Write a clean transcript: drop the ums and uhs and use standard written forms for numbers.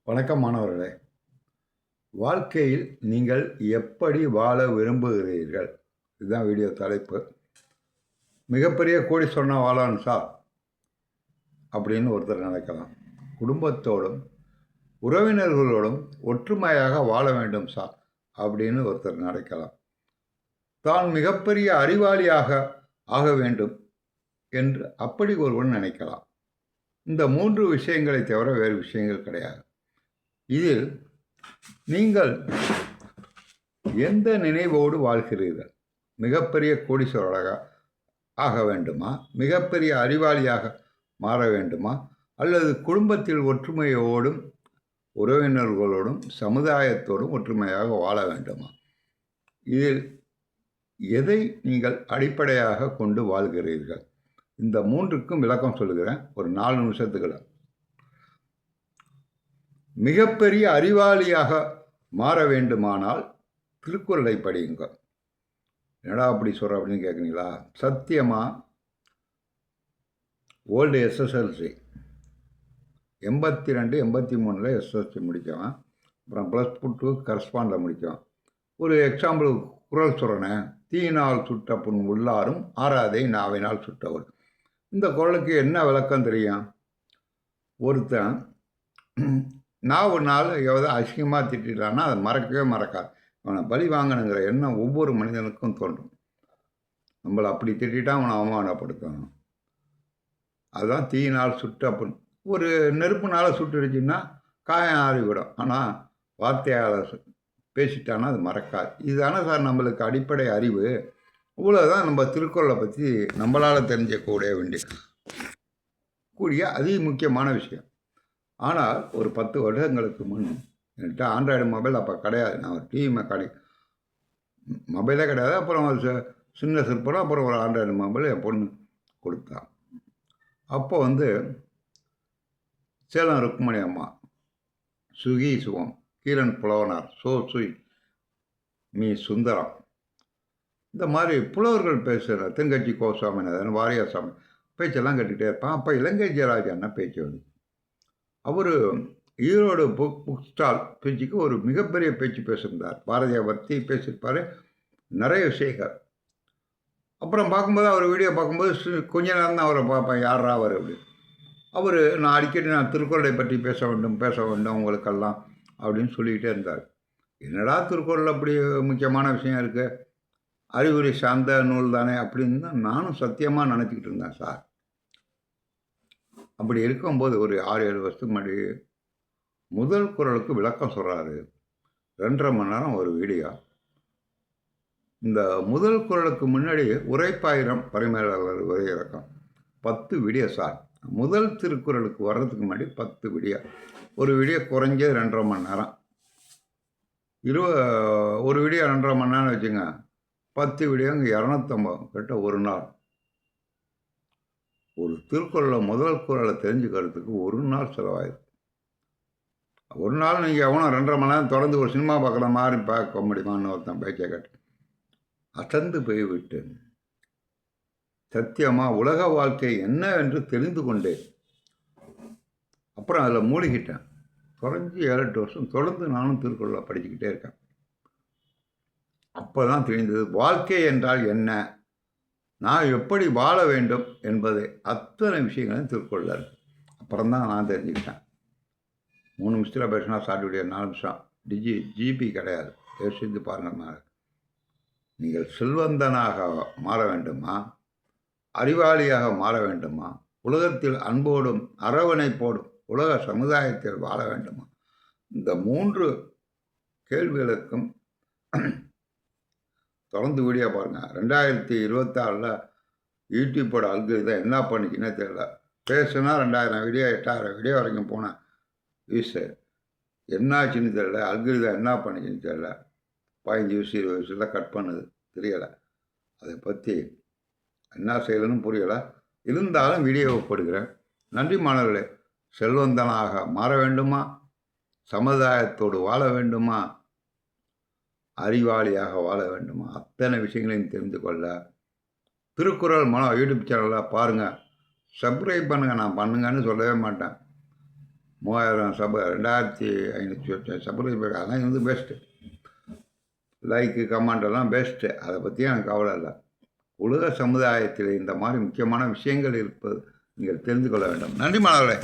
வணக்கம் மாணவர்களே. வாழ்க்கையில் நீங்கள் எப்படி வாழ விரும்புகிறீர்கள்? இதுதான் வீடியோ தலைப்பு. மிகப்பெரிய கோடீஸ்வரனா வாழணும் சார் அப்படின்னு ஒருத்தர் நினைக்கலாம். குடும்பத்தோடும் உறவினர்களோடும் ஒற்றுமையாக வாழ வேண்டும் சார் அப்படின்னு ஒருத்தர் நினைக்கலாம். தான் மிகப்பெரிய அறிவாளியாக ஆக வேண்டும் என்று அப்படி ஒருவன் நினைக்கலாம். இந்த 3 விஷயங்களை தவிர வேறு விஷயங்கள் கிடையாது. இதில் நீங்கள் எந்த நினைவோடு வாழ்கிறீர்கள்? மிகப்பெரிய கோடீஸ்வரராக ஆக வேண்டுமா? மிகப்பெரிய அறிவாளியாக மாற வேண்டுமா? அல்லது குடும்பத்தில் ஒற்றுமையோடும் உறவினர்களோடும் சமுதாயத்தோடும் ஒற்றுமையாக வாழ வேண்டுமா? இதில் எதை நீங்கள் அடிப்படையாக கொண்டு வாழ்கிறீர்கள்? இந்த 3க்கும் விளக்கம் சொல்லுகிறேன் ஒரு 4 நிமிஷத்துக்குள்ள. மிகப்பெரிய அறிவாளியாக மாற வேண்டுமானால் திருக்குறளை படியுங்க. என்னடா அப்படி சொல்கிற அப்படின்னு கேட்குறீங்களா? சத்தியமாக ஓல்டு எஸ்எஸ்எல்சி 82 83 எஸ்எஸ்எல்சி முடித்தவன். அப்புறம் +2 கரஸ்பாண்டில் முடித்தவன். ஒரு எக்ஸாம்பிள் குறள் சொல்கிறேன். தீயினால் சுட்ட புண் உள்ளாரும் ஆறாதே நாவினால் சுட்டவர். இந்த குறளுக்கு என்ன விளக்கம் தெரியும்? ஒருத்தன் நான் ஒரு நாள் எவ்வளோ அசிங்கமாக திட்டான்னா அதை மறக்கவே மறக்காது. அவனை பலி வாங்கணுங்கிற எண்ணம் ஒவ்வொரு மனிதனுக்கும் தோன்றும். நம்மளை அப்படி திட்டா அவனை அவமானப்படுத்தணும். அதுதான் தீயினால் சுட்ட புண். ஒரு நெருப்புனால் சுட்டுடுச்சுன்னா காயம் ஆறிவிடும். ஆனால் வார்த்தையால் பேசிட்டான்னா அது மறக்காது. இதுதானே சார் நம்மளுக்கு அடிப்படை அறிவு. இவ்வளோதான் நம்ம திருக்குறளை பற்றி நம்மளால் தெரிஞ்சக்கூடிய அதி முக்கியமான விஷயம். ஆனால் ஒரு 10 வருடங்களுக்கு முன் என்கிட்ட ஆண்ட்ராய்டு மொபைல் அப்போ கிடையாது. நான் ஒரு டிவி மெக்கானிக். மொபைலே கிடையாது. அப்புறம் ஒரு சின்ன சிற்பம். அப்புறம் ஒரு ஆண்ட்ராய்டு மொபைல் என் பொண்ணு கொடுத்தான். அப்போ சேலம் ருக்மணி அம்மா, சுகி சுகம், கீரன் புலவனார், சுய் மீ சுந்தரம், இந்த மாதிரி புலவர்கள் பேசுகிற தென்கட்சி கோசாமிநாதன், வாரியாசாமி பேச்செல்லாம் கேட்டுக்கிட்டே இருப்பான். அப்போ இலங்கை ஜெயராஜன்னா பேச்சு வந்து அவர் ஈரோடு புக் ஸ்டால் பேச்சுக்கு ஒரு மிகப்பெரிய பேச்சு பேசியிருந்தார். பாரதியை பற்றி பேசியிருப்பார், நிறைய விஷயங்கள். அப்புறம் பார்க்கும்போது அவர் வீடியோ பார்க்கும்போது கொஞ்ச நேரம் தான் அவரை பார்ப்பேன், யாரா அவர் அப்படி. அவர் நான் திருக்குறளை பற்றி பேச வேண்டும் உங்களுக்கெல்லாம் அப்படின்னு சொல்லிக்கிட்டே இருந்தார். என்னடா திருக்குறள் அப்படி முக்கியமான விஷயம் இருக்குது, அறிவுரை சார்ந்த நூல் தானே அப்படின்னு தான் நானும் சத்தியமாக நினச்சிக்கிட்டு இருந்தேன் சார். அப்படி இருக்கும்போது ஒரு 6-7 வருஷத்துக்கு முன்னாடி முதல் குறளுக்கு விளக்கம் சொல்கிறாரு. 2.5 மணி நேரம் ஒரு வீடியோ. இந்த முதல் குறளுக்கு முன்னாடி உரைப்பாயிரம் பரிமேலழகர் உரை இறக்கம் 10 வீடியோ சார். முதல் திருக்குறளுக்கு வர்றதுக்கு முன்னாடி 10 வீடியோ. ஒரு வீடியோ குறைஞ்சது 2.5 மணி நேரம். ஒரு வீடியோ 2.5 மணி நேரம் வச்சுங்க. 10 வீடியோங்க 250 கிட்ட ஒரு நாள். ஒரு திருக்குறளில் முதல் குறளை தெரிஞ்சுக்கிறதுக்கு ஒரு நாள் செலவாயிருக்கு. ஒரு நாள் நீங்கள் எவனோ 2.5 மணி நேரம் தொடர்ந்து ஒரு சினிமா பார்க்குற மாதிரி பார்க்க முடியுமான்னு ஒருத்தன் பேச்சை கேட்டு அசந்து போய்விட்டு சத்தியமாக உலக வாழ்க்கை என்ன என்று தெரிந்து கொண்டேன். அப்புறம் அதில் மூழ்கிட்டேன். குறைஞ்சி 7-8 வருஷம் தொடர்ந்து நானும் திருக்குறளை படிச்சுக்கிட்டே இருக்கேன். அப்போ தான் தெரிந்தது வாழ்க்கை என்றால் என்ன, நான் எப்படி வாழ வேண்டும் என்பதை அத்தனை விஷயங்களும் திருக்குறளில் இருக்குது. அப்புறம் தான் நான் தெரிஞ்சுக்கிட்டேன். 3 நிமிஷத்தில் பேசினா ஷார்ட் வீடியோ 4 நிமிஷம். ஜிபி கிடையாது. யோசித்து பாருங்கள். நீங்கள் செல்வந்தனாக மாற வேண்டுமா, அறிவாளியாக மாற வேண்டுமா, உலகத்தில் அன்போடும் அரவணைப்போடும் உலக சமுதாயத்தில் வாழ வேண்டுமா? இந்த 3 கேள்விகளுக்கும் தொடர்ந்து வீடியோ பாருங்கள். 2026 யூடியூப்போட அல்காரிதம் என்ன பண்ணிச்சுன்னே தெரியல. பேசுனா 2000 வீடியோ 8000 வீடியோ வரைக்கும் போனேன் வியூஸு. என்னாச்சுன்னு தெரியல. அல்காரிதம் என்ன பண்ணிச்சுன்னு தெரியல. 15 வியூஸ் 20 வியூஸில் கட் பண்ணுது, தெரியலை. அதை பற்றி என்ன செய்யணும்னு புரியலை. இருந்தாலும் வீடியோவை போடுகிறேன். நன்றி மாணவர்களே. செல்வந்தனாக மாற வேண்டுமா, சமுதாயத்தோடு வாழ வேண்டுமா, அறிவாளியாக வாழ வேண்டுமா, அத்தனை விஷயங்களையும் தெரிந்து கொள்ள திருக்குறள் யூடியூப் சேனலில் பாருங்கள். சப்ஸ்கிரைப் பண்ணுங்கள். நான் பண்ணுங்கன்னு சொல்லவே மாட்டேன். 3000 சப 2500 சப்ஸ்கிரைபர், அதெல்லாம் வந்து பெஸ்ட்டு. லைக்கு கமெண்ட் எல்லாம் பெஸ்ட்டு. அதை பற்றி எனக்கு கவலை இல்லை. உலக சமுதாயத்தில் இந்த மாதிரி முக்கியமான விஷயங்கள் இருப்பது நீங்கள் தெரிந்து கொள்ள வேண்டும். நன்றி மாணவர்களே.